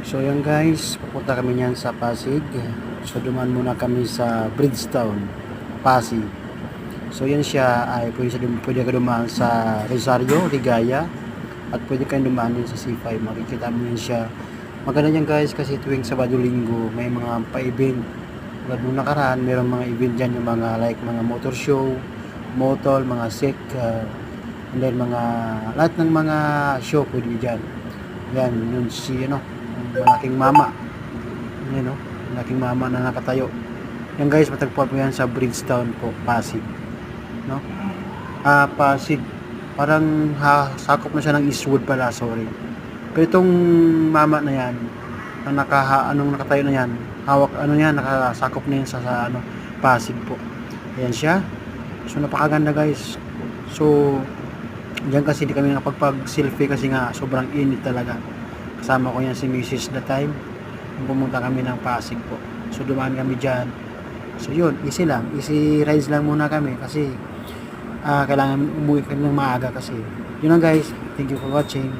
So yan guys, pupunta kami niyan sa Pasig. So dumaan muna kami sa Bridgetown, Pasig. So yan siya ay pwede ka dumaan sa Rosario, Ligaya, at pwede kayong dumaan din sa C5. Makikita mo yan siya. Maganda yan guys kasi tuwing Sabado Linggo may mga pa-event. Tulad nung nakaraan, mayroong mga event dyan, yung mga like mga motor show, motol, mga sek, and then mga lahat ng mga show pwede dyan. Yan, yun si malaking mama. Yan malaking mama na nakatayo. Yan guys, matagpuan mo yan sa Bridgetown po, Pasig. No? Pasig. Parang sakop na siya ng Eastwood pala, sorry. Pero itong mama na yan, ang nakatayo na yan, hawak yan, nakasakop na yan sa Pasig po. Ayan siya. So napakaganda guys. So diyan kasi di kami nakapag-selfie kasi nga sobrang init talaga. Kasama ko yan si Mrs. that time. Pumunta kami ng Pasig po. So dumaan kami dyan. So yun, easy lang. Easy rides lang muna kami kasi kailangan umuwi kami ng maaga kasi. Yun lang guys. Thank you for watching.